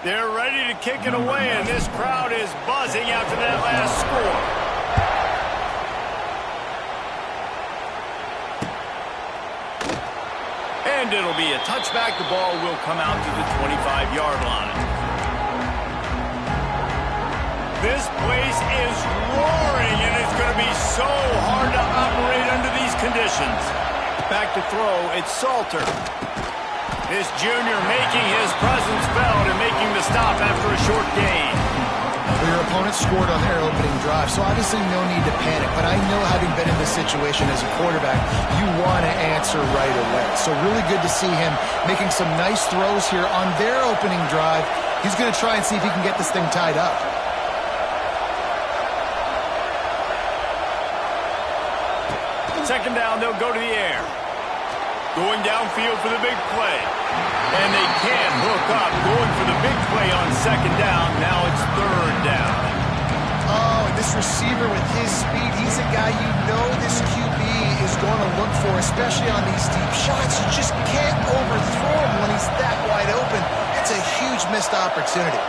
They're ready to kick it away, and this crowd is buzzing after that last score. And it'll be a touchback. The ball will come out to the 25-yard line. This place is roaring, and it's going to be so hard to operate under these conditions. Back to throw, it's Salter. This junior making his presence felt and making the stop after a short gain. Well, your opponent scored on their opening drive, so obviously no need to panic. But I know, having been in this situation as a quarterback, you want to answer right away. So really good to see him making some nice throws here on their opening drive. He's going to try and see if he can get this thing tied up. Second down, they'll go to the air. Going downfield for the big play. And they can't hook up. Going for the big play on second down. Now it's third down. Oh, and this receiver with his speed, he's a guy you know this QB is going to look for, especially on these deep shots. You just can't overthrow him when he's that wide open. It's a huge missed opportunity.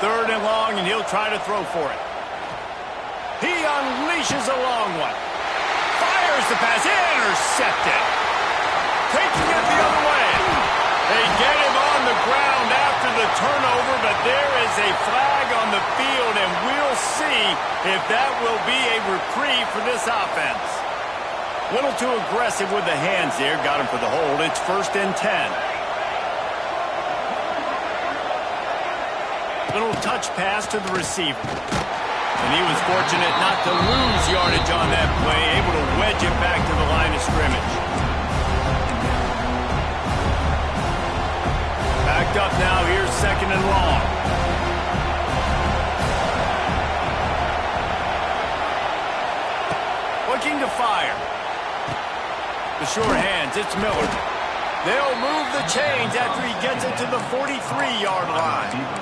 Third and long, and he'll try to throw for it. He unleashes a long one. Fires the pass. Intercepted. Taking it the other way. They get him on the ground after the turnover, but there is a flag on the field, and we'll see if that will be a reprieve for this offense. A little too aggressive with the hands there. Got him for the hold. It's 1st and 10. Little touch pass to the receiver. And he was fortunate not to lose yardage on that play, able to wedge it back to the line of scrimmage. Backed up now, here's second and long. Looking to fire. The short hands, it's Miller. They'll move the chains after he gets it to the 43-yard line.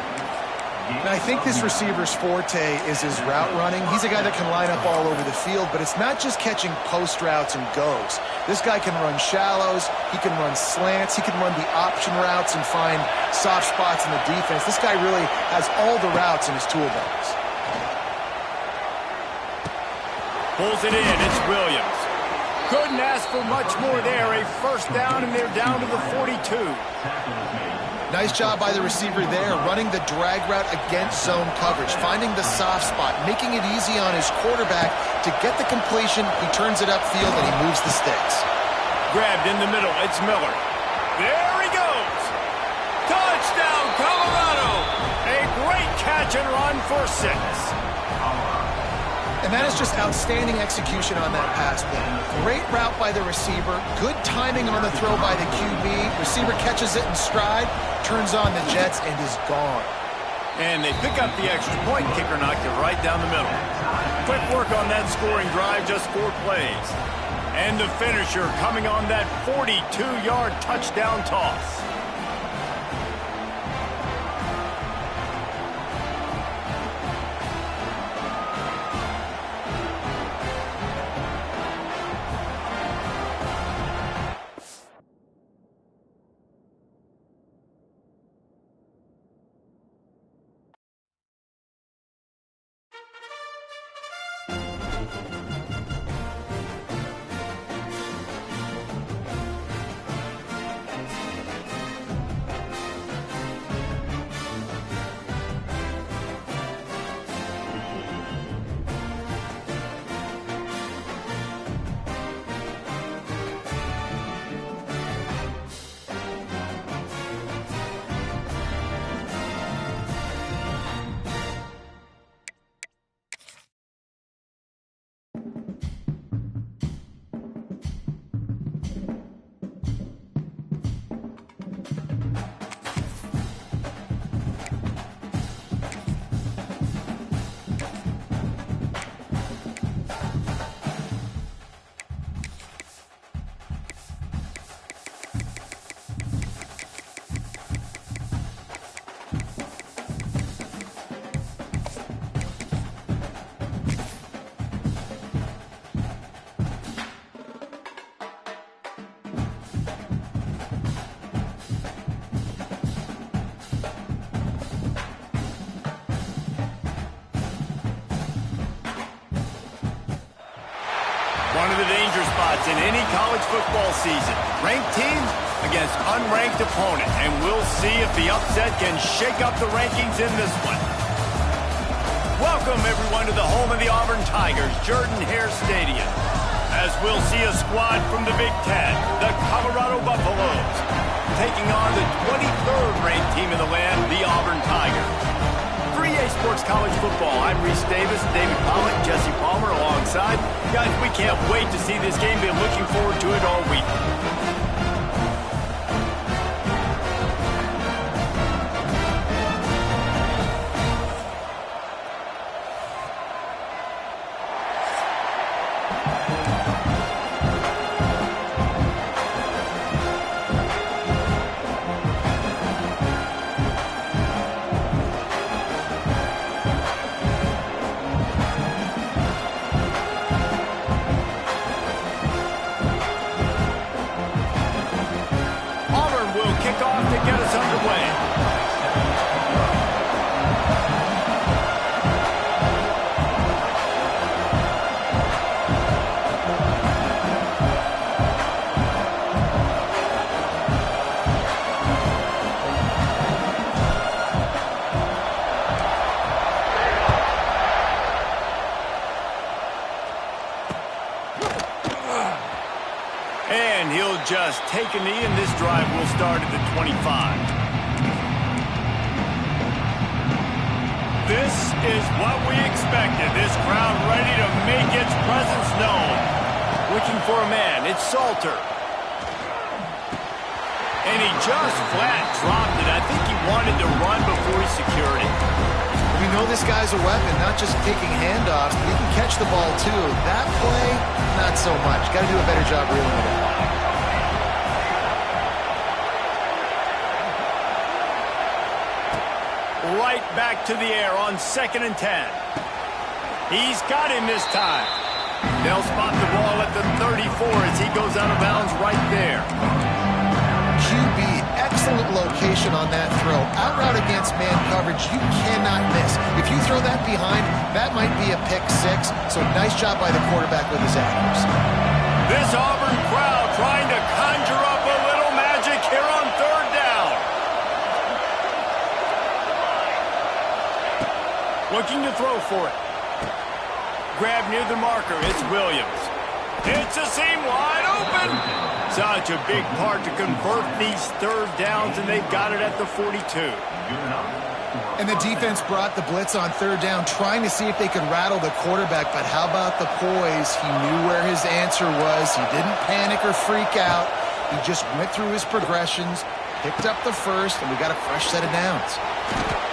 And I think this receiver's forte is his route running. He's a guy that can line up all over the field, but it's not just catching post routes and goes. This guy can run shallows, he can run slants, he can run the option routes and find soft spots in the defense. This guy really has all the routes in his toolbox. Pulls it in, it's Williams. Couldn't ask for much more there. A first down, and they're down to the 42. Nice job by the receiver there, running the drag route against zone coverage, finding the soft spot, making it easy on his quarterback to get the completion. He turns it upfield, and he moves the sticks. Grabbed in the middle. It's Miller. There he goes. Touchdown, Colorado. A great catch and run for 6. And that is just outstanding execution on that pass play. Great route by the receiver, good timing on the throw by the QB. Receiver catches it in stride, turns on the jets, and is gone. And they pick up the extra point. Kicker knocked it right down the middle. Quick work on that scoring drive, just 4 plays. And the finisher coming on that 42-yard touchdown toss. One of the danger spots in any college football season. Ranked teams against unranked opponent. And we'll see if the upset can shake up the rankings in this one. Welcome, everyone, to the home of the Auburn Tigers, Jordan-Hare Stadium. As we'll see a squad from the Big Ten, the Colorado Buffaloes, taking on the 23rd ranked team in the land, the Auburn Tigers. For EA Sports College Football, I'm Reese Davis, David Pollock, Jesse Palmer alongside. Guys, we can't wait to see this game. Been looking forward to it all week. To get us underway. And he'll just take a knee, and this drive will start at the 25. This is what we expected. This crowd ready to make its presence known. Looking for a man. It's Salter. And he just flat dropped it. I think he wanted to run before he secured it. We know this guy's a weapon, not just taking handoffs, but he can catch the ball too. That play, not so much. Got to do a better job reeling it in. Right back to the air on 2nd and 10. He's got him this time. They'll spot the ball at the 34 as he goes out of bounds right there. QB, excellent location on that throw. Out route against man coverage, you cannot miss. If you throw that behind, that might be a pick six. So nice job by the quarterback with his accuracy. This Auburn crowd trying to conjure up a little magic here on 3rd down. Looking to throw for it. Grab near the marker. It's Williams. It's a seam wide open. Such a big part to convert these 3rd downs, and they've got it at the 42. And the defense brought the blitz on 3rd down, trying to see if they could rattle the quarterback. But how about the poise? He knew where his answer was. He didn't panic or freak out. He just went through his progressions, picked up the first, and we got a fresh set of downs.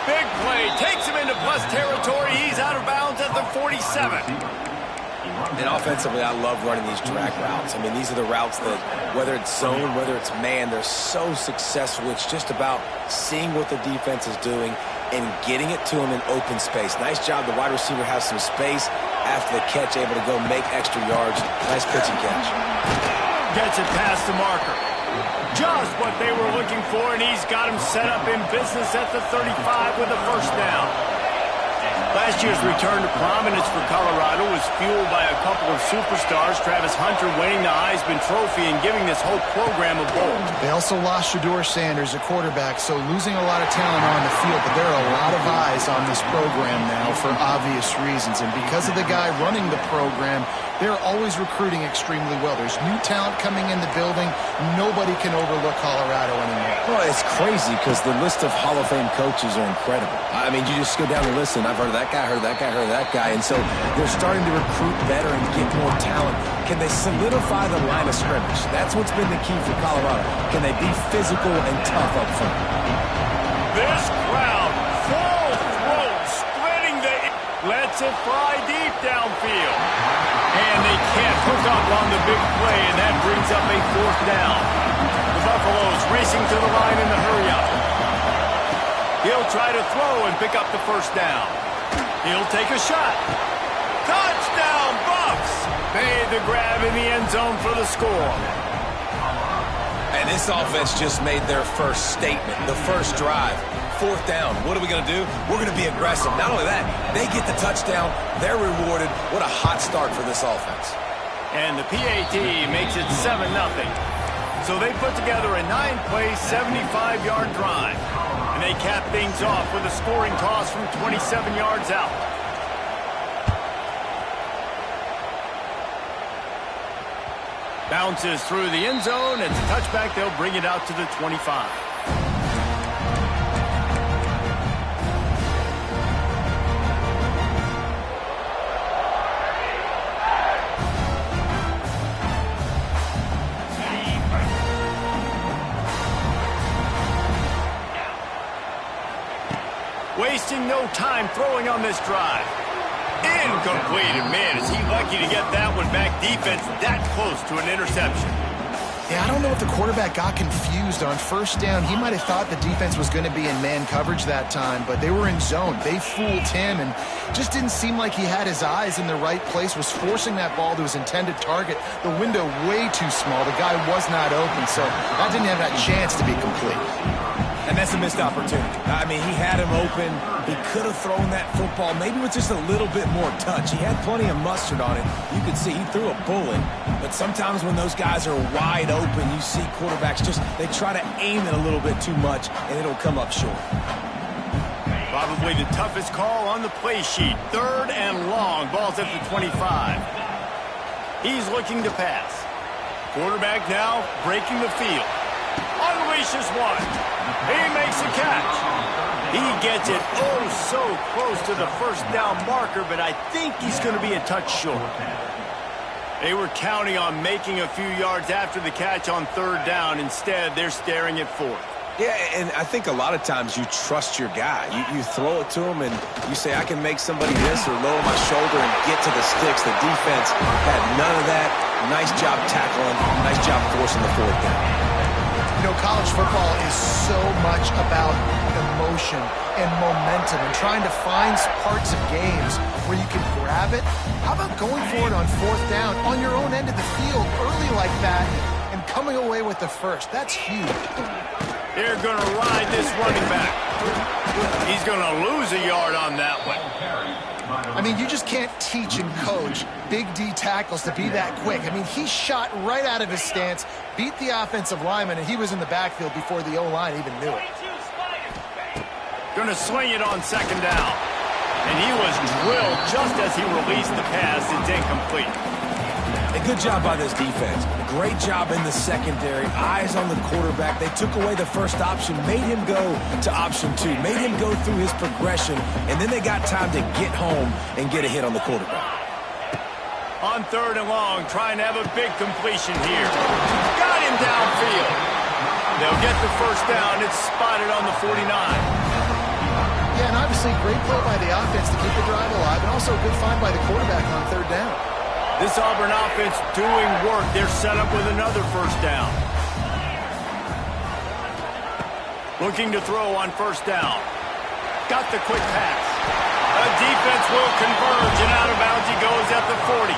Big play. Takes him into plus territory. He's out of bounds at the 47. And offensively, I love running these drag routes. I mean, these are the routes that, whether it's zone, whether it's man, they're so successful. It's just about seeing what the defense is doing and getting it to him in open space. Nice job. The wide receiver has some space after the catch, able to go make extra yards. Nice pitch and catch. Gets it past the marker. Just what they were looking for, and he's got him set up in business at the 35 with a first down. Last year's return to prominence for Colorado was fueled by a couple of superstars, Travis Hunter winning the Heisman Trophy and giving this whole program a bolt. They also lost Shedeur Sanders, a quarterback, so losing a lot of talent on the field, but there are a lot of eyes on this program now for obvious reasons. And because of the guy running the program, they're always recruiting extremely well. There's new talent coming in the building. Nobody can overlook Colorado anymore. Well, it's crazy because the list of Hall of Fame coaches are incredible. I mean, you just go down the list, and I've heard of that guy, heard of that guy, heard of that guy. And so they're starting to recruit better and get more talent. Can they solidify the line of scrimmage? That's what's been the key for Colorado. Can they be physical and tough up front? This crowd, full throat, spreading the... lets it fly deep downfield. And they can't hook up on the big play, and that brings up a 4th down. The Buffaloes racing to the line in the hurry-up. He'll try to throw and pick up the first down. He'll take a shot. Touchdown, Buffs! Made the grab in the end zone for the score. And this offense just made their first statement, the first drive. 4th down. What are we going to do? We're going to be aggressive. Not only that, they get the touchdown. They're rewarded. What a hot start for this offense. And the PAT makes it 7-0. So they put together a 9-play, 75-yard drive. And they cap things off with a scoring toss from 27 yards out. Bounces through the end zone. It's a touchback. They'll bring it out to the 25. Wasting no time throwing on this drive. Incomplete. And man, is he lucky to get that one back. Defense that close to an interception. Yeah, I don't know if the quarterback got confused on first down. He might have thought the defense was going to be in man coverage that time, but they were in zone. They fooled him and just didn't seem like he had his eyes in the right place, was forcing that ball to his intended target. The window way too small. The guy was not open, so that didn't have that chance to be complete. And that's a missed opportunity. I mean, he had him open. He could have thrown that football maybe with just a little bit more touch. He had plenty of mustard on it. You could see he threw a bullet. But sometimes when those guys are wide open, you see quarterbacks they try to aim it a little bit too much, and it'll come up short. Probably the toughest call on the play sheet. 3rd and long. Ball's at the 25. He's looking to pass. Quarterback now breaking the field. Unleashes one. He makes a catch. He gets it so close to the first down marker, but I think he's going to be a touch short. They were counting on making a few yards after the catch on 3rd down. Instead, they're staring at 4th. Yeah, and I think a lot of times you trust your guy. You throw it to him, and you say, I can make somebody miss or lower my shoulder and get to the sticks. The defense had none of that. Nice job tackling. Nice job forcing the 4th down. You know, college football is so much about emotion and momentum and trying to find parts of games where you can grab it. How about going for it on 4th down on your own end of the field early like that and coming away with the first? That's huge. They're going to ride this running back. He's going to lose a yard on that one. I mean, you just can't teach and coach Big D tackles to be that quick. I mean, he shot right out of his stance, beat the offensive lineman, and he was in the backfield before the O-line even knew it. Going to sling it on 2nd down. And he was drilled just as he released the pass. It's incomplete. A good job by this defense. Great job in the secondary. Eyes on the quarterback. They took away the first option, made him go to option 2, made him go through his progression, and then they got time to get home and get a hit on the quarterback. On 3rd and long, trying to have a big completion here. Got him downfield. They'll get the first down. It's spotted on the 49. Yeah, and obviously great play by the offense to keep the drive alive, and also a good find by the quarterback on 3rd down. This Auburn offense doing work. They're set up with another first down. Looking to throw on 1st down. Got the quick pass. A defense will converge, and out of bounds he goes at the 40.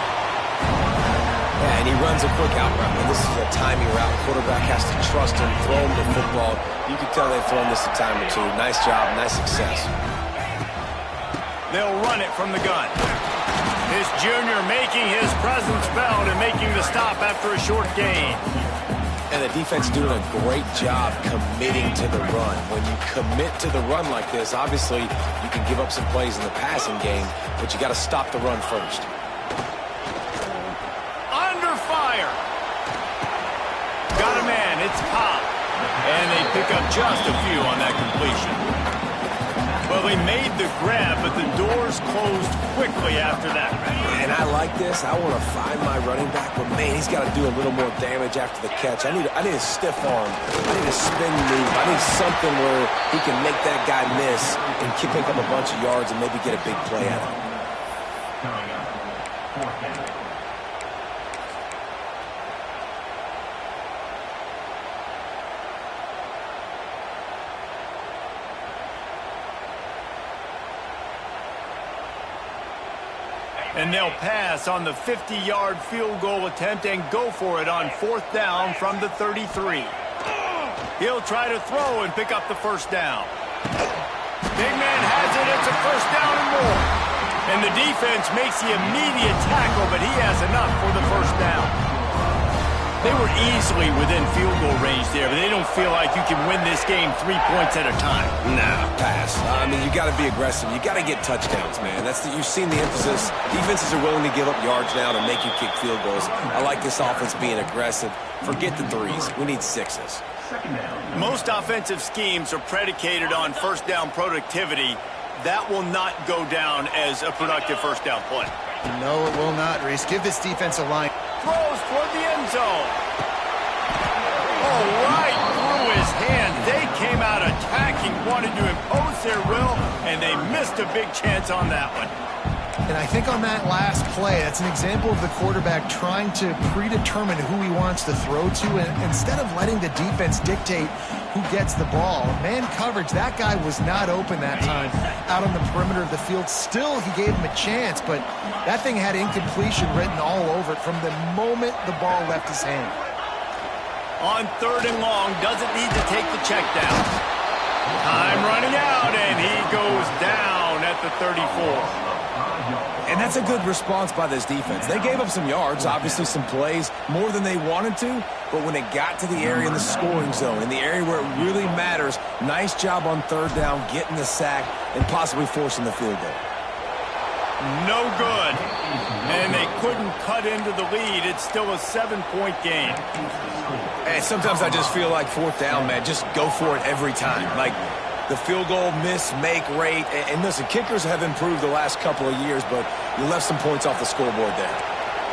Yeah, and he runs a quick out route. And this is a timing route. Quarterback has to trust him, throw him the football. You can tell they've thrown this a time or two. Nice job, nice success. They'll run it from the gun. This junior making his presence felt and making the stop after a short gain. And the defense doing a great job committing to the run. When you commit to the run like this, obviously you can give up some plays in the passing game, but you got to stop the run first. Under fire. Got a man. It's Pop. And they pick up just a few on that completion. Well, they made the grab, but the doors closed quickly after that. And I like this. I want to find my running back, but man, he's got to do a little more damage after the catch. I need a stiff arm. I need a spin move. I need something where he can make that guy miss and pick up a bunch of yards and maybe get a big play out of him. And they'll pass on the 50-yard field goal attempt and go for it on 4th down from the 33. He'll try to throw and pick up the first down. Big man has it. It's a first down and more. And the defense makes the immediate tackle, but he has enough for the first down. They were easily within field goal range there, but they don't feel like you can win this game 3 points at a time. Nah, pass. I mean, you got to be aggressive. You got to get touchdowns, man. You've seen the emphasis. Defenses are willing to give up yards now to make you kick field goals. I like this offense being aggressive. Forget the threes. We need sixes. Most offensive schemes are predicated on first down productivity. That will not go down as a productive first down play. No, it will not, Reese. Give this defense a line. Throws toward the end zone. Oh, right through his hand. They came out attacking, wanted to impose their will, and they missed a big chance on that one. And I think on that last play, that's an example of the quarterback trying to predetermine who he wants to throw to, and instead of letting the defense dictate who gets the ball. Man coverage, that guy was not open that time out on the perimeter of the field. Still, he gave him a chance, but that thing had incompletion written all over it from the moment the ball left his hand. On 3rd and long, doesn't need to take the check down. Time running out, and he goes down at the 34. And that's a good response by this defense. They gave up some yards, obviously some plays, more than they wanted to, but when it got to the area in the scoring zone, in the area where it really matters, nice job on 3rd down, getting the sack, and possibly forcing the field goal. No good. And they couldn't cut into the lead. It's still a 7-point game. And sometimes I just feel like 4th down, man, just go for it every time. Like, the field goal miss-make rate. And listen, kickers have improved the last couple of years, but you left some points off the scoreboard there.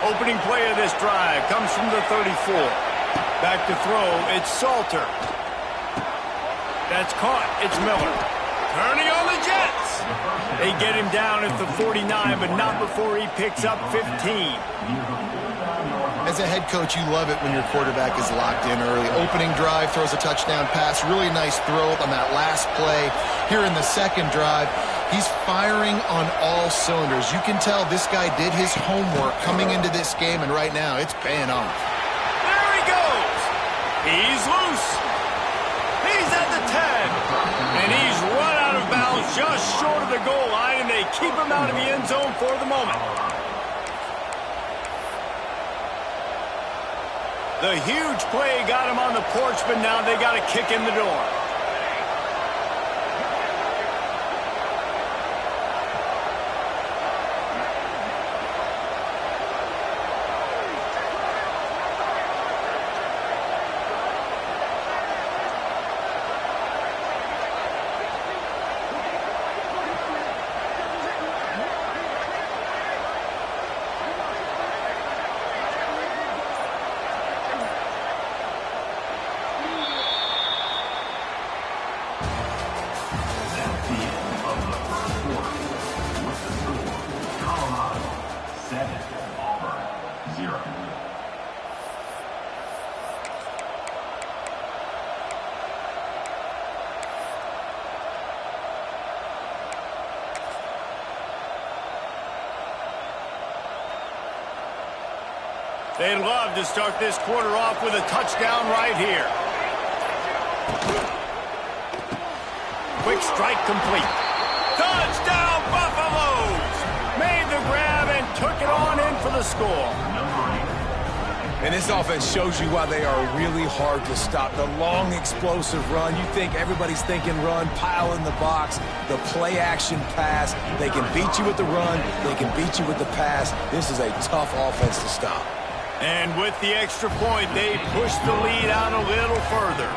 Opening play of this drive comes from the 34. Back to throw, it's Salter. That's caught, it's Miller. Turning on the Jets. They get him down at the 49, but not before he picks up 15. As a head coach, you love it when your quarterback is locked in early. Opening drive, throws a touchdown pass. Really nice throw on that last play. Here in the second drive, he's firing on all cylinders. You can tell this guy did his homework coming into this game, and right now it's paying off. There he goes. He's loose. He's at the 10. And he's run out of bounds just short of the goal line, and they keep him out of the end zone for the moment. The huge play got him on the porch, but now they got to kick in the door. They'd love to start this quarter off with a touchdown right here. Quick strike complete. Touchdown, Buffaloes! Made the grab and took it on in for the score. And this offense shows you why they are really hard to stop. The long, explosive run. You think everybody's thinking run, pile in the box, the play-action pass. They can beat you with the run. They can beat you with the pass. This is a tough offense to stop. And with the extra point, they push the lead out a little further.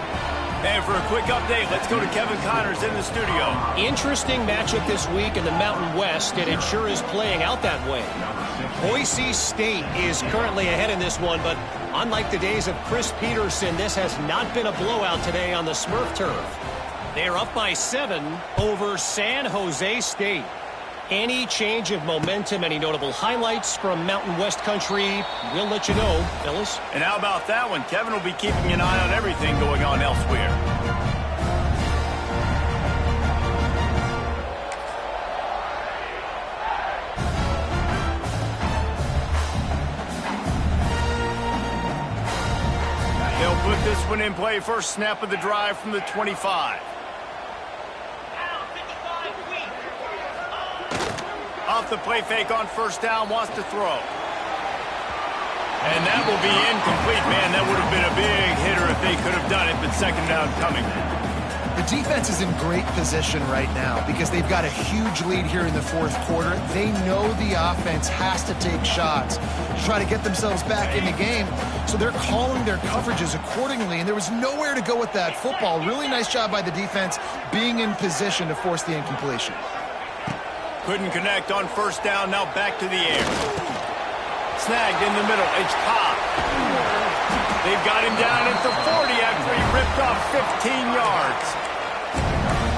And for a quick update, let's go to Kevin Connors in the studio. Interesting matchup this week in the Mountain West, and it sure is playing out that way. Boise State is currently ahead in this one, but unlike the days of Chris Peterson, this has not been a blowout today on the Smurf turf. They are up by 7 over San Jose State. Any change of momentum, any notable highlights from Mountain West country, we'll let you know, Ellis. And how about that one? Kevin will be keeping an eye on everything going on elsewhere. They'll put this one in play. First snap of the drive from the 25. Off the play fake on first down, wants to throw. And that will be incomplete. Man, that would have been a big hitter if they could have done it, but second down coming. The defense is in great position right now because they've got a huge lead here in the fourth quarter. They know the offense has to take shots to try to get themselves back in the game, so they're calling their coverages accordingly, and there was nowhere to go with that football. Really nice job by the defense being in position to force the incompletion. Couldn't connect on first down, now back to the air. Snagged in the middle, it's Cobb. They've got him down at the 40 after he ripped off 15 yards.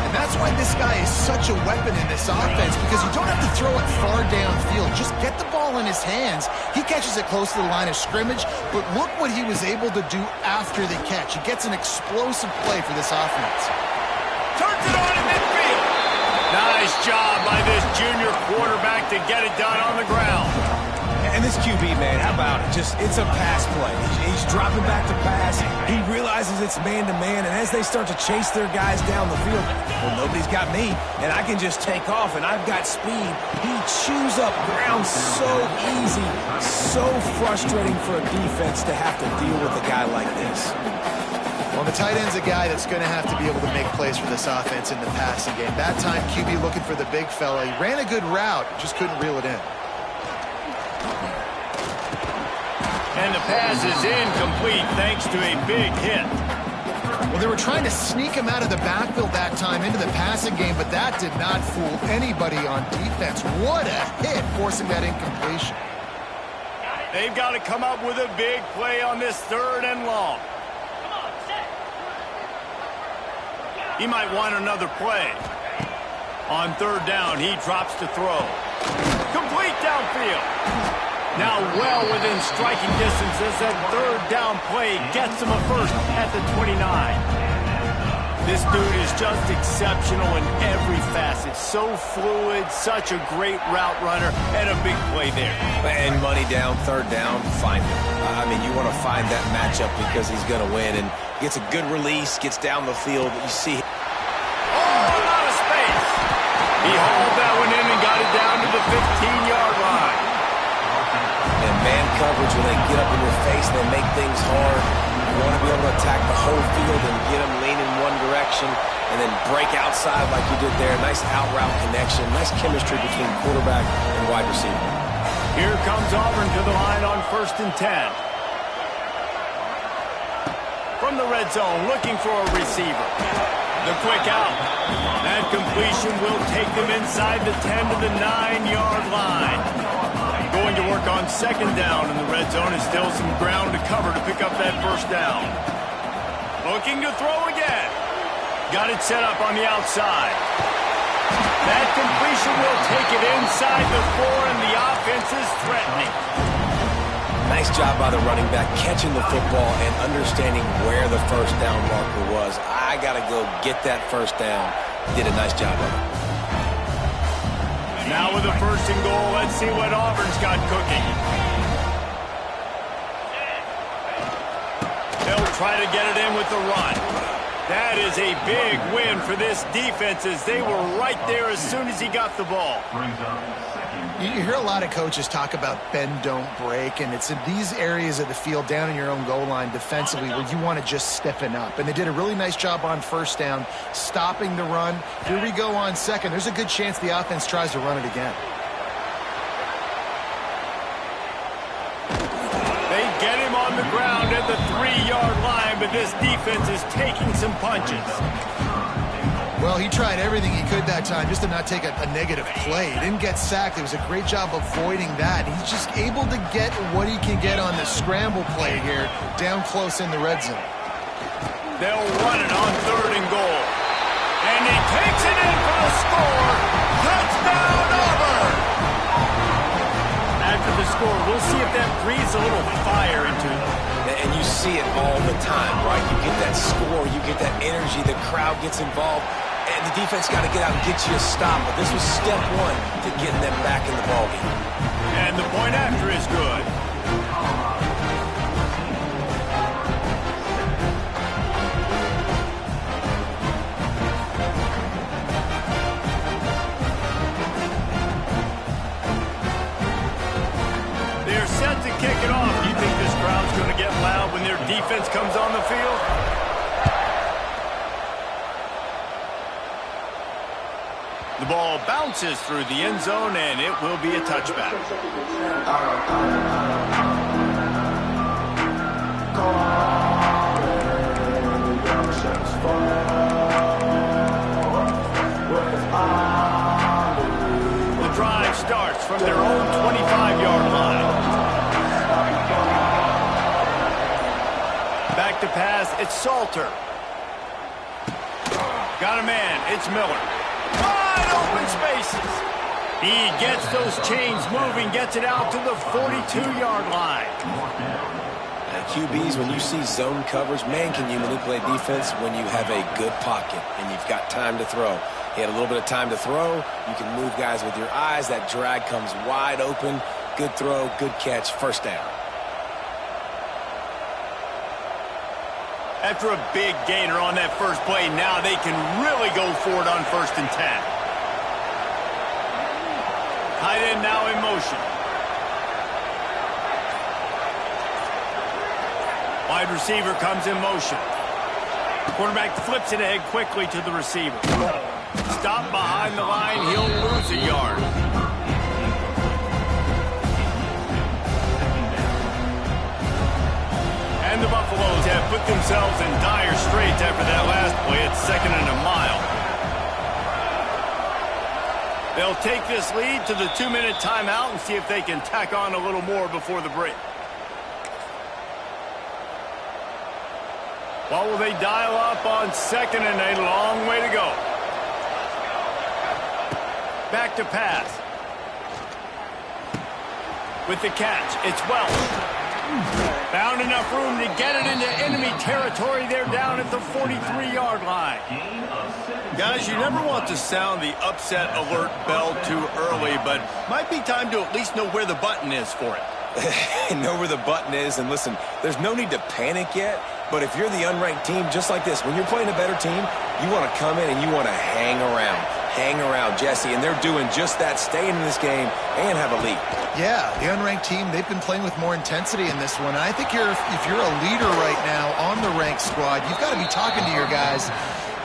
And that's why this guy is such a weapon in this offense, because you don't have to throw it far downfield. Just get the ball in his hands. He catches it close to the line of scrimmage, but look what he was able to do after the catch. He gets an explosive play for this offense. Turns it on in midfield. Nice job by this junior quarterback to get it done on the ground. And this QB, man, how about it? It's a pass play. He's dropping back to pass. He realizes it's man-to-man, and as they start to chase their guys down the field, well, nobody's got me, and I can just take off, and I've got speed. He chews up ground so easy, so frustrating for a defense to have to deal with a guy like this. Well, the tight end's a guy that's going to have to be able to make plays for this offense in the passing game. That time, QB looking for the big fella. He ran a good route, just couldn't reel it in. And the pass is incomplete thanks to a big hit. Well, they were trying to sneak him out of the backfield that time into the passing game, but that did not fool anybody on defense. What a hit, forcing that incompletion. They've got to come up with a big play on this third and long. He might want another play. On third down, he drops to throw. Complete downfield. Now well within striking distance as that third down play gets him a first at the 29. This dude is just exceptional in every facet. So fluid, such a great route runner, and a big play there. And money down, third down, find him. I mean, you want to find that matchup because he's going to win, and gets a good release, gets down the field. You see. Oh, out of space. He hauled that one in and got it down to the 15-yard line. And man coverage, when they get up in your face, they make things hard. You want to be able to attack the whole field and get them leaning one direction and then break outside like you did there. Nice out-route connection. Nice chemistry between quarterback and wide receiver. Here comes Auburn to the line on 1st and 10. From the red zone, looking for a receiver. The quick out. That completion will take them inside the 10 to the 9-yard line. Going to work on second down in the red zone. Is still some ground to cover to pick up that first down. Looking to throw again. Got it set up on the outside. That completion will take it inside the 4, and the offense is threatening. Nice job by the running back catching the football and understanding where the first down marker was. I got to go get that first down. Did a nice job of it. Now with a first and goal, let's see what Auburn's got cooking. They'll try to get it in with the run. That is a big win for this defense as they were right there as soon as he got the ball. You hear a lot of coaches talk about bend, don't break, and it's in these areas of the field down in your own goal line defensively where you want to just stiffen up. And they did a really nice job on first down, stopping the run. Here we go on second. There's a good chance the offense tries to run it again. They get him on the ground at the 3-yard line, but this defense is taking some punches. Well, he tried everything he could that time just to not take a negative play. He didn't get sacked. It was a great job avoiding that. He's just able to get what he can get on the scramble play here down close in the red zone. They'll run it on third and goal. And he takes it in for the score. Touchdown, Auburn! After the score, we'll see if that breathes a little fire into them. And you see it all the time, right? You get that score, you get that energy, the crowd gets involved. And the defense got to get out and get you a stop. But this was step one to getting them back in the ballgame. And the point after is good. The ball bounces through the end zone, and it will be a touchback. The drive starts from their own 25-yard line. Back to pass, it's Salter. Got a man, it's Miller. Wide open spaces. He gets those chains moving, gets it out to the 42-yard line. QBs, when you see zone coverage, man, can you manipulate defense when you have a good pocket and you've got time to throw. He had a little bit of time to throw. You can move guys with your eyes. That drag comes wide open. Good throw, good catch, first down. After a big gainer on that first play, now they can really go for it on 1st and 10. Tight end now in motion. Wide receiver comes in motion. Quarterback flips it ahead quickly to the receiver. Stop behind the line, he'll lose a yard. And the Buffaloes have put themselves in dire straits after that last play. It's 2nd and a mile. They'll take this lead to the 2-minute timeout and see if they can tack on a little more before the break. What will they dial up on 2nd and a long way to go? Back to pass. With the catch, it's Wells. Found enough room to get it into enemy territory. They're down at the 43-yard line. Guys, you never want to sound the upset alert bell too early, but might be time to at least know where the button is for it. Know where the button is, and listen, there's no need to panic yet, but if you're the unranked team, just like this, when you're playing a better team, you want to come in and you want to hang around. Hang around, Jesse, and they're doing just that, staying in this game and have a lead. Yeah, the unranked team, they've been playing with more intensity in this one. And I think if you're a leader right now on the ranked squad, you've got to be talking to your guys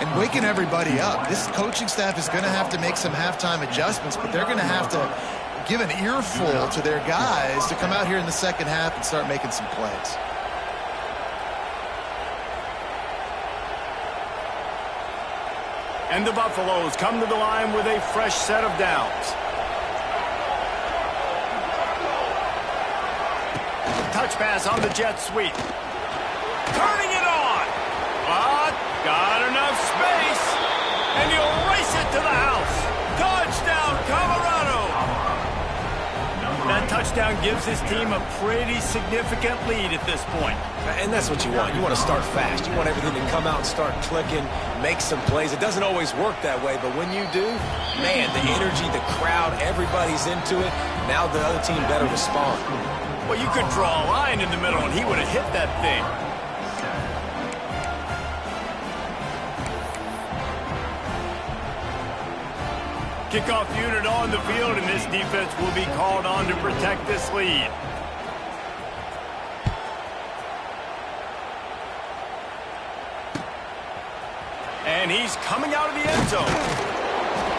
and waking everybody up. This coaching staff is going to have to make some halftime adjustments, but they're going to have to give an earful to their guys to come out here in the second half and start making some plays. And the Buffaloes come to the line with a fresh set of downs. Touch pass on the jet sweep. Turning it on. But got enough space. And he'll race it to the house. Touchdown, Colorado. That touchdown gives his team a pretty significant lead at this point. And that's what you want. You want to start fast. You want everything to come out and start clicking, make some plays. It doesn't always work that way, but when you do, man, the energy, the crowd, everybody's into it. Now the other team better respond. Well, you could draw a line in the middle, and he would have hit that thing. Kickoff unit on the field, and this defense will be called on to protect this lead. And he's coming out of the end zone.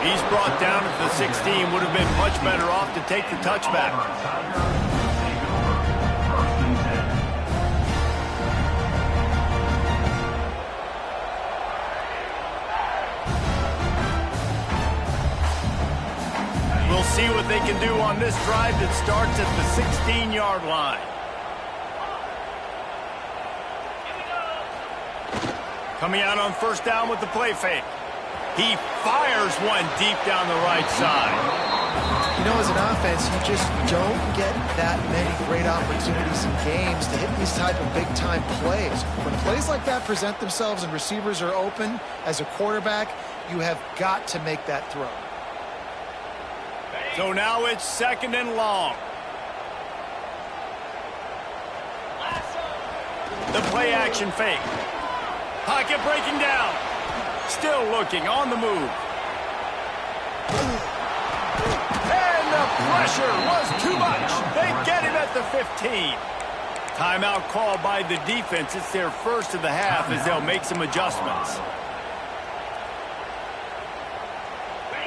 He's brought down at the 16. Would have been much better off to take the touchback. We'll see what they can do on this drive that starts at the 16-yard line. Coming out on first down with the play fake. He fires one deep down the right side. You know, as an offense, you just don't get that many great opportunities in games to hit these type of big-time plays. When plays like that present themselves and receivers are open, as a quarterback, you have got to make that throw. So now it's 2nd and long. The play action fake. Pocket breaking down. Still looking on the move. And the pressure was too much. They get him at the 15. Timeout called by the defense. It's their first of the half as they'll make some adjustments.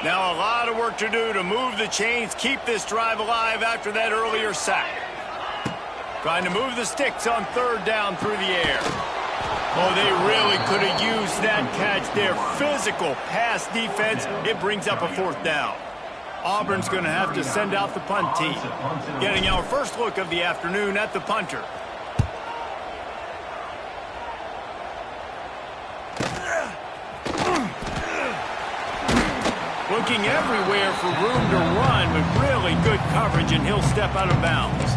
Now a lot of work to do to move the chains, keep this drive alive after that earlier sack. Trying to move the sticks on third down through the air. Oh, they really could have used that catch there. Physical pass defense. It brings up a fourth down. Auburn's going to have to send out the punt team. Getting our first look of the afternoon at the punter. Looking everywhere for room to run with really good coverage, and he'll step out of bounds.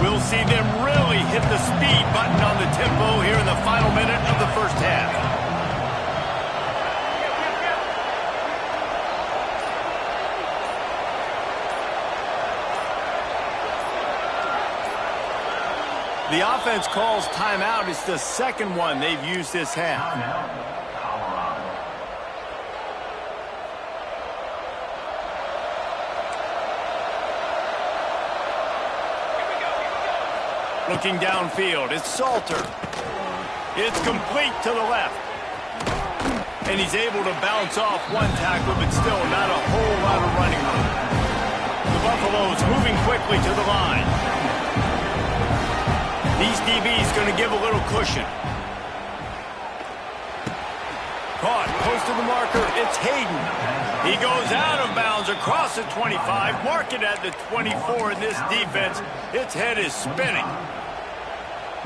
We'll see them really hit the speed button on the tempo here in the final minute of the first half. The offense calls timeout. It's the second one they've used this half. Looking downfield, it's Salter. It's complete to the left. And he's able to bounce off one tackle, but still not a whole lot of running room. The Buffaloes moving quickly to the line. These DBs going to give a little cushion. Caught, close to the marker, it's Hayden. He goes out of bounds across the 25, mark it at the 24 in this defense. Its head is spinning.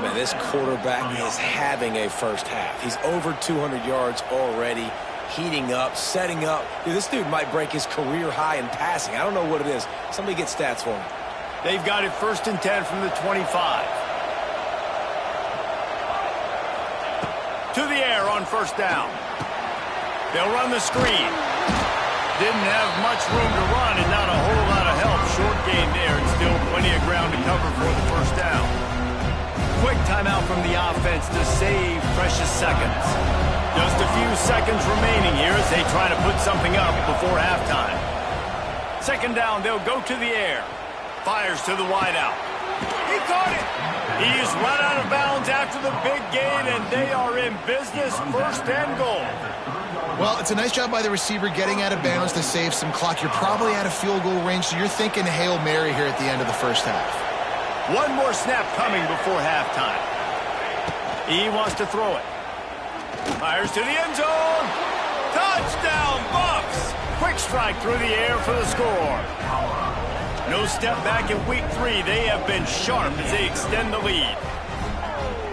Man, this quarterback is having a first half. He's over 200 yards already, heating up, setting up. Dude, this dude might break his career high in passing. I don't know what it is. Somebody get stats for him. They've got it 1st and 10 from the 25. To the air on first down. They'll run the screen. Didn't have much room to run and not a whole lot of help. Short gain there and still plenty of ground to cover for the first down. Quick timeout from the offense to save precious seconds. Just a few seconds remaining here as they try to put something up before halftime. Second down, they'll go to the air. Fires to the wideout. He caught it. He's run out of bounds after the big gain, and they are in business, 1st and goal. Well, it's a nice job by the receiver getting out of bounds to save some clock. You're probably out of field goal range, so you're thinking Hail Mary here at the end of the first half. One more snap coming before halftime. He wants to throw it. Fires to the end zone. Touchdown, Bucks! Quick strike through the air for the score. No step back in week 3. They have been sharp as they extend the lead.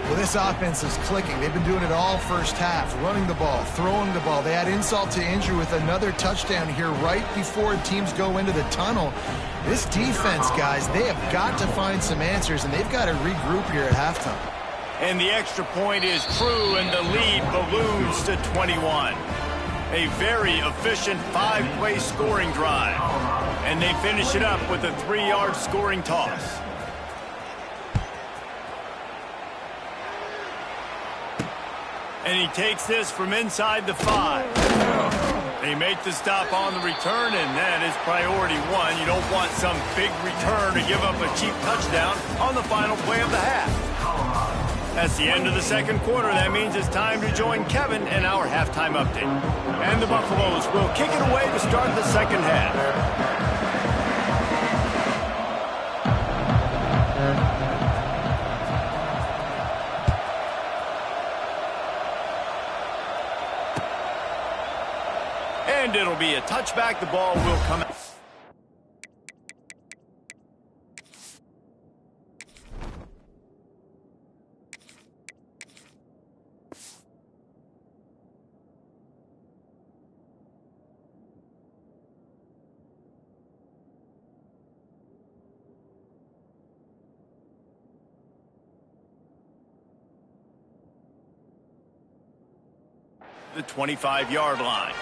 Well, this offense is clicking. They've been doing it all first half, running the ball, throwing the ball. They add insult to injury with another touchdown here right before teams go into the tunnel. This defense, guys, they have got to find some answers, and they've got to regroup here at halftime. And the extra point is true, and the lead balloons to 21. A very efficient 5-play scoring drive. And they finish it up with a 3-yard scoring toss. And he takes this from inside the 5. They make the stop on the return, and that is priority 1. You don't want some big return to give up a cheap touchdown on the final play of the half. That's the end of the second quarter. That means it's time to join Kevin in our halftime update. And the Buffaloes will kick it away to start the second half. And it'll be a touchback. The ball will come out. The 25-yard line.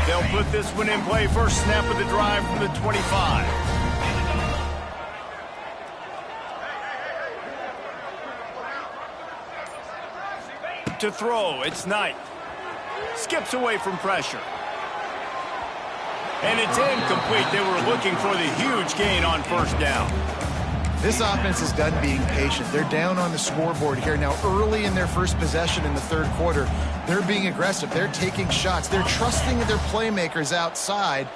They'll put this one in play. First snap of the drive from the 25. To throw, it's Knight. Skips away from pressure. And it's incomplete. They were looking for the huge gain on first down. This offense is done being patient. They're down on the scoreboard here. Now, early in their first possession in the third quarter, they're being aggressive. They're taking shots. They're trusting their playmakers outside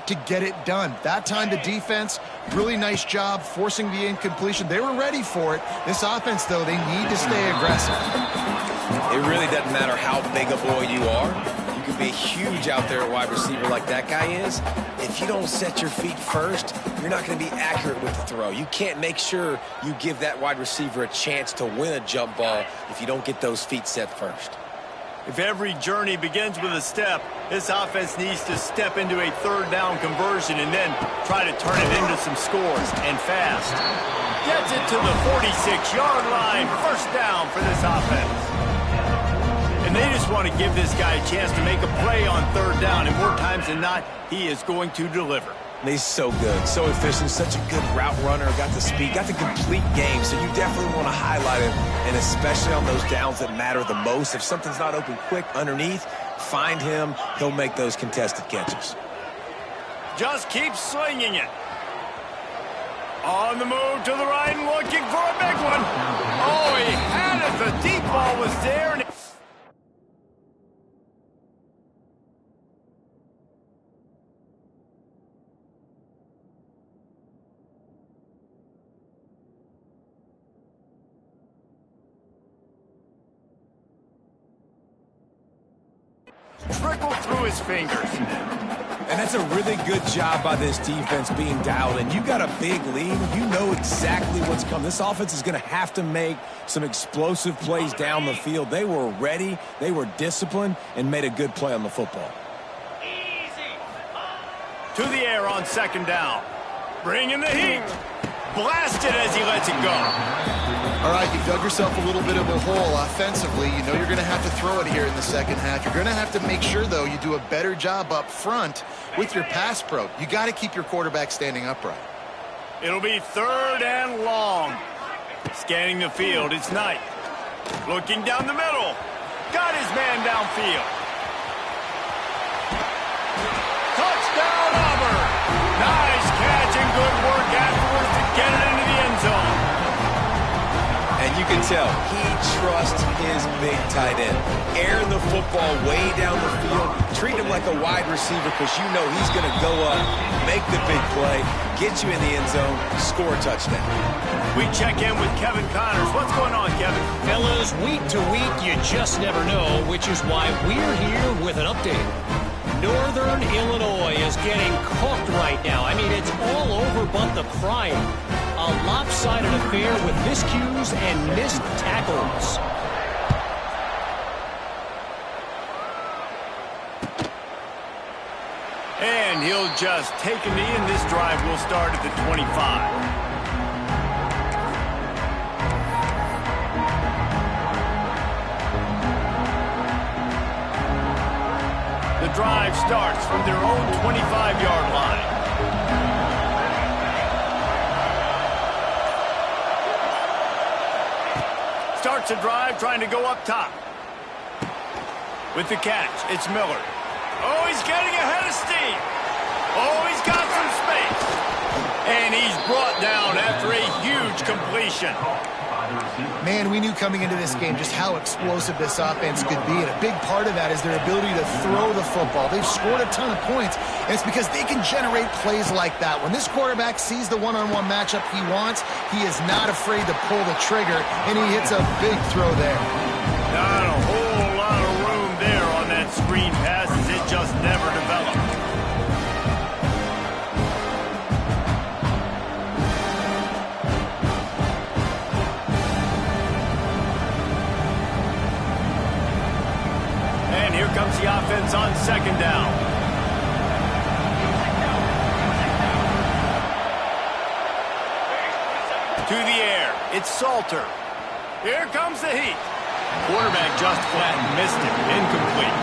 to get it done. That time, the defense, really nice job forcing the incompletion. They were ready for it. This offense, though, they need to stay aggressive. It really doesn't matter how big a boy you are. You can be huge out there at wide receiver like that guy is. If you don't set your feet first, you're not going to be accurate with the throw. You can't make sure you give that wide receiver a chance to win a jump ball if you don't get those feet set first. If every journey begins with a step, this offense needs to step into a third down conversion and then try to turn it into some scores, and fast. Gets it to the 46-yard line. First down for this offense. And they just want to give this guy a chance to make a play on third down, and more times than not, he is going to deliver. He's so good, so efficient, such a good route runner, got the speed, got the complete game, so you definitely want to highlight him, and especially on those downs that matter the most. If something's not open quick underneath, find him. He'll make those contested catches. Just keep slinging it. On the move to the right and looking for a big one. Oh, he had it. The deep ball was there. And trickled through his fingers. And that's a really good job by this defense being dialed in. You got a big lead. You know exactly what's coming. This offense is going to have to make some explosive plays down the field. They were ready, they were disciplined, and made a good play on the football. To the air on second down. Bringing the heat. Blasted as he lets it go. All right, you've dug yourself a little bit of a hole offensively. You know you're going to have to throw it here in the second half. You're going to have to make sure, though, you do a better job up front with your pass pro. You got to keep your quarterback standing upright. It'll be third and long. Scanning the field, it's Knight. Looking down the middle. Got his man downfield. Touchdown, Auburn. Nice catch and good work afterwards to get it into the end zone. And you can tell he trusts his big tight end. Airing the football way down the field. Treat him like a wide receiver because you know he's going to go up, make the big play, get you in the end zone, score a touchdown. We check in with Kevin Connors. What's going on, Kevin? Fellas, week to week, you just never know, which is why we're here with an update. Northern Illinois is getting cooked right now. I mean, it's all over but the crying. A lopsided affair with miscues and missed tackles. And he'll just take a knee, and this drive will start at the 25. The drive starts from their own 25-yard line. Starts a drive trying to go up top. With the catch, it's Miller. Oh, he's getting ahead of steam. Oh, he's got some space. And he's brought down after a huge completion. Man, we knew coming into this game just how explosive this offense could be, and a big part of that is their ability to throw the football. They've scored a ton of points, and it's because they can generate plays like that. When this quarterback sees the one-on-one matchup he wants, he is not afraid to pull the trigger, and he hits a big throw there. Not a whole lot of room there on that screen pass, as it just never developed. Here comes the offense on second down. To the air, it's Salter. Here comes the heat. Quarterback just flat missed it, incomplete.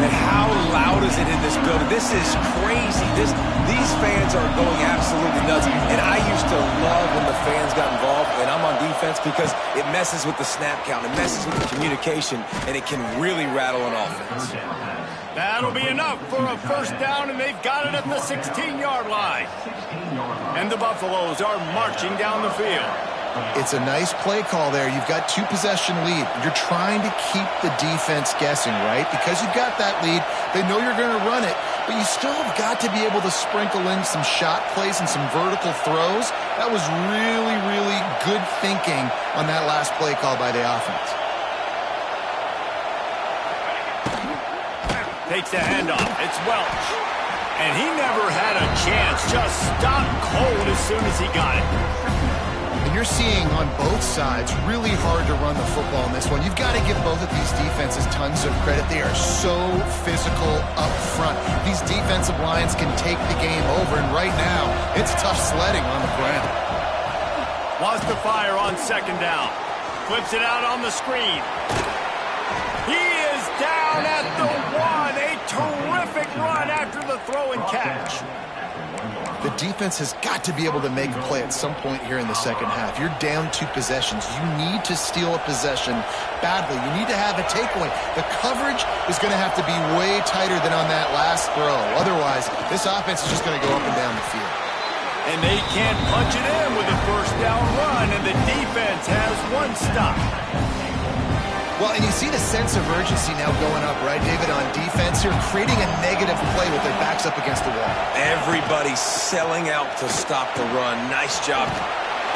And how loud is it in this building? This is crazy. These fans are going absolutely nuts. And I used to love when the fans got involved, and I'm on defense, because it messes with the snap count, it messes with the communication, and it can really rattle an offense. That'll be enough for a first down, and they've got it at the 16-yard line. And the Buffaloes are marching down the field. It's a nice play call there. You've got 2-possession lead. You're trying to keep the defense guessing, right? Because you've got that lead, they know you're going to run it, but you still have got to be able to sprinkle in some shot plays and some vertical throws. That was really, really good thinking on that last play call by the offense. Takes the handoff. It's Welch. And he never had a chance. Just stopped cold as soon as he got it. And you're seeing on both sides really hard to run the football in this one. You've got to give both of these defenses tons of credit. They are so physical up front. These defensive lines can take the game over, and right now, it's tough sledding on the ground. Wants to fire on second down. Flips it out on the screen. He is down at the 1. A terrific run after the throw and catch. The defense has got to be able to make a play at some point here in the second half. You're down 2 possessions. You need to steal a possession badly. You need to have a takeaway. The coverage is going to have to be way tighter than on that last throw. Otherwise, this offense is just going to go up and down the field. And they can't punch it in with a first down run, and the defense has 1 stop. Well, and you see the sense of urgency now going up, right, David, on defense here, creating a negative play with their backs up against the wall. Everybody's selling out to stop the run. Nice job.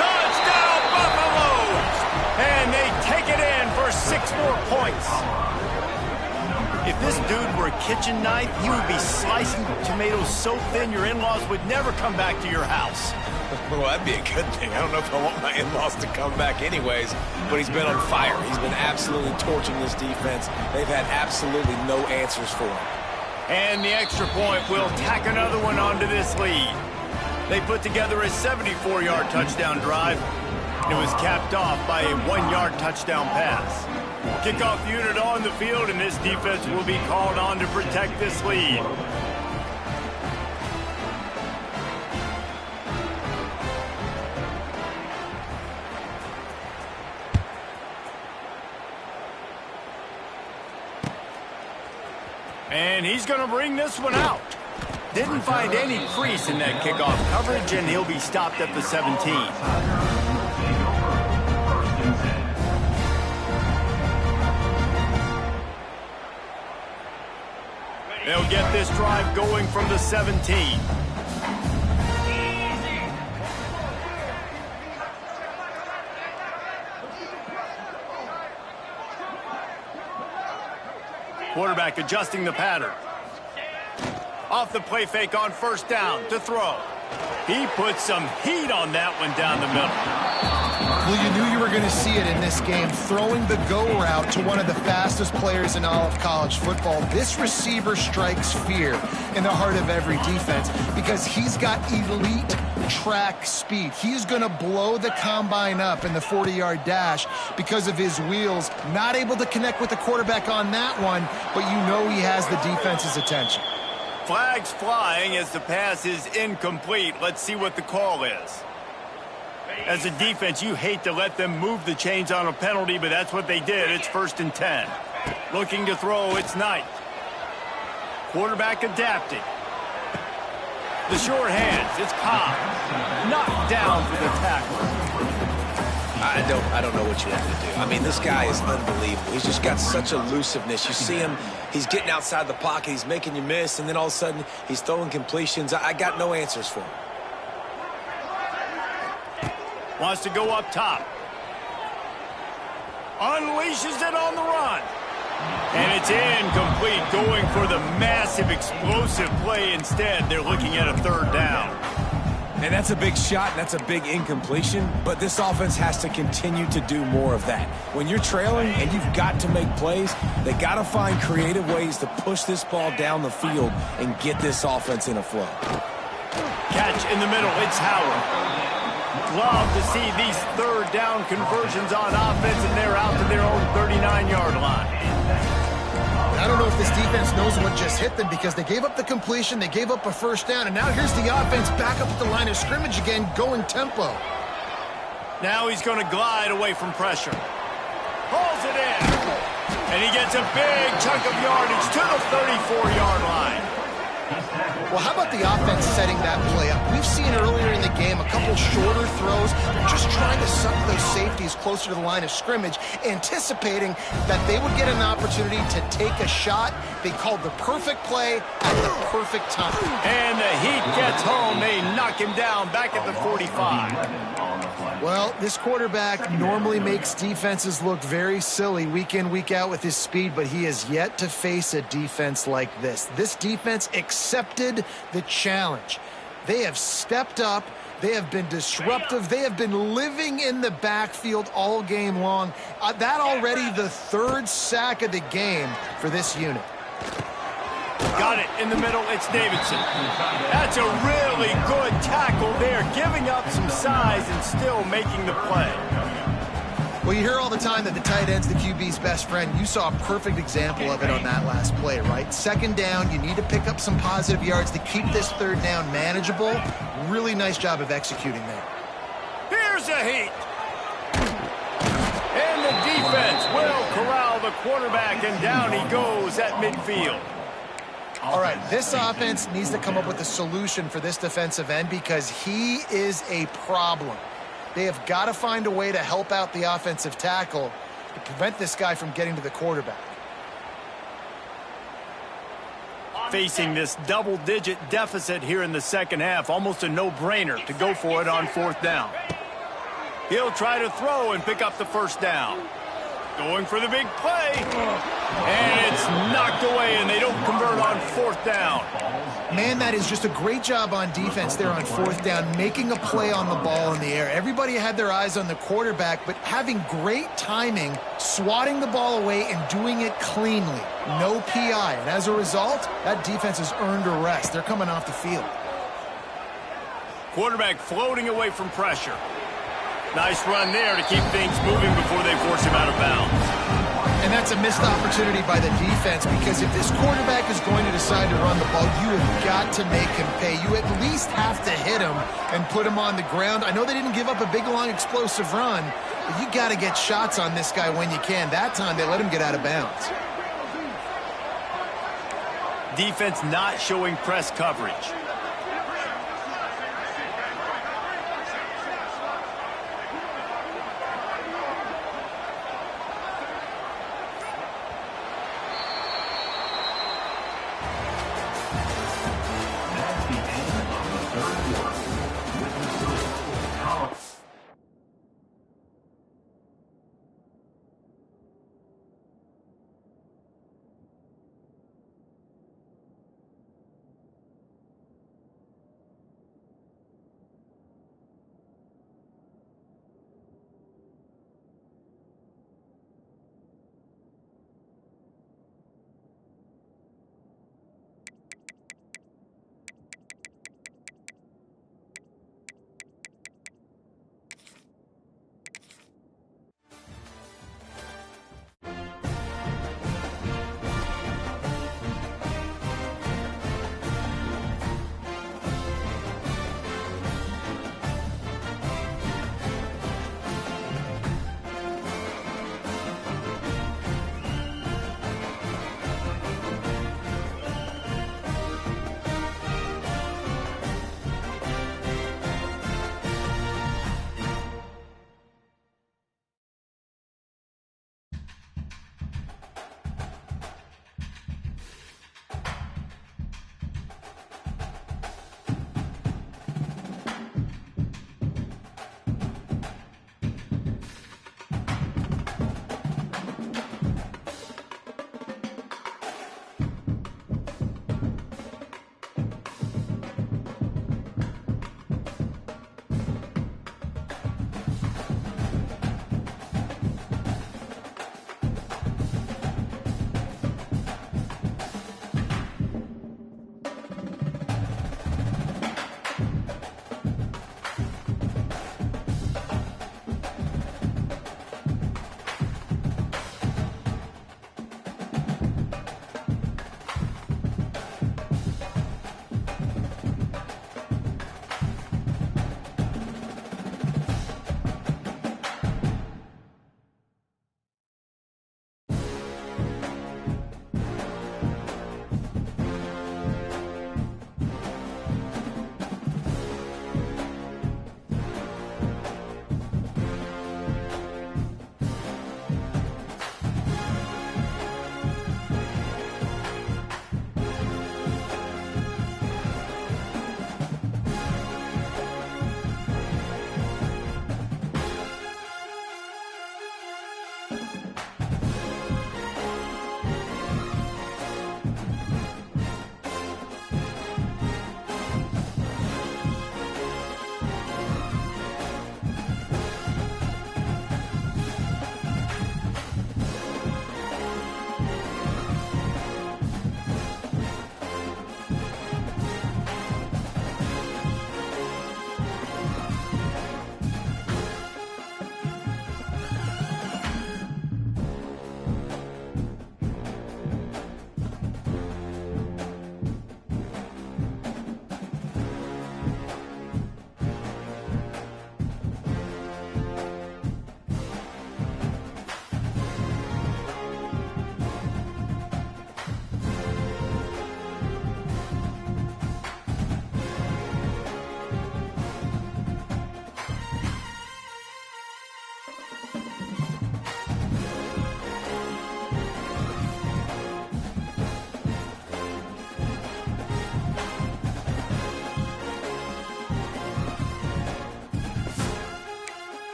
Touchdown, Buffaloes! And they take it in for 6 more points. If this dude were a kitchen knife, he would be slicing tomatoes so thin your in-laws would never come back to your house. Well, that'd be a good thing. I don't know if I want my in-laws to come back anyways, but he's been on fire. He's been absolutely torching this defense. They've had absolutely no answers for him. And the extra point will tack another one onto this lead. They put together a 74-yard touchdown drive. It was capped off by a 1-yard touchdown pass. Kickoff unit on the field, and this defense will be called on to protect this lead. And he's going to bring this one out. Didn't find any crease in that kickoff coverage, and he'll be stopped at the 17. They'll get this drive going from the 17. Quarterback adjusting the pattern. Off the play fake on first down to throw. He put some heat on that one down the middle. Well, you knew you were going to see it in this game. Throwing the go route to one of the fastest players in all of college football. This receiver strikes fear in the heart of every defense because he's got elite track speed. He's going to blow the combine up in the 40-yard dash because of his wheels. Not able to connect with the quarterback on that one, but you know he has the defense's attention. Flags flying as the pass is incomplete. Let's see what the call is. As a defense, you hate to let them move the chains on a penalty, but that's what they did. It's 1st and 10. Looking to throw, it's Knight. Quarterback adapting. The short hands, it's Cobb. Knocked down for the tackle. I don't know what you want me to do. I mean, this guy is unbelievable. He's just got such elusiveness. You see him, he's getting outside the pocket, he's making you miss, and then all of a sudden, he's throwing completions. I got no answers for him. Wants to go up top. Unleashes it on the run. And it's incomplete, going for the massive explosive play instead. They're looking at a 3rd down. And that's a big shot, and that's a big incompletion, but this offense has to continue to do more of that. When you're trailing and you've got to make plays, they got to find creative ways to push this ball down the field and get this offense in a flow. Catch in the middle, it's Howard. Love to see these 3rd down conversions on offense, and they're out to their own 39-yard line. I don't know if this defense knows what just hit them because they gave up the completion, they gave up a first down, and now here's the offense back up at the line of scrimmage again, going tempo. Now he's going to glide away from pressure. Pulls it in. And he gets a big chunk of yardage to the 34-yard line. Well, how about the offense setting that play up? We've seen earlier in the game a couple shorter throws. They're just trying to suck those safeties closer to the line of scrimmage, anticipating that they would get an opportunity to take a shot. They called the perfect play at the perfect time. And the heat gets home. They knock him down back at the 45. Well, this quarterback normally makes defenses look very silly week in, week out with his speed, but he has yet to face a defense like this. This defense accepted the challenge. They have stepped up. They have been disruptive. They have been living in the backfield all game long. That already the third sack of the game for this unit. Got it in the middle. It's Davidson. That's a really good tackle there, giving up some size and still making the play. Well, you hear all the time that the tight end's the QB's best friend. You saw a perfect example of it on that last play, right? Second down, you need to pick up some positive yards to keep this third down manageable. Really nice job of executing there. Here's a heat. And the defense will corral the quarterback, and down he goes at midfield. All right, this offense needs to come up with a solution for this defensive end because he is a problem. They have got to find a way to help out the offensive tackle to prevent this guy from getting to the quarterback. Facing this double-digit deficit here in the second half, almost a no-brainer to go for it on fourth down. He'll try to throw and pick up the first down. Going for the big play. And it's knocked away, and they don't convert on fourth down. Man, that is just a great job on defense there on fourth down, making a play on the ball in the air. Everybody had their eyes on the quarterback, but having great timing, swatting the ball away, and doing it cleanly. No PI. And as a result, that defense has earned a rest. They're coming off the field. Quarterback floating away from pressure. Nice run there to keep things moving before they force him out of bounds. And that's a missed opportunity by the defense because if this quarterback is going to decide to run the ball, you have got to make him pay. You at least have to hit him and put him on the ground. I know they didn't give up a big, long, explosive run, but you got to get shots on this guy when you can. That time, they let him get out of bounds. Defense not showing press coverage.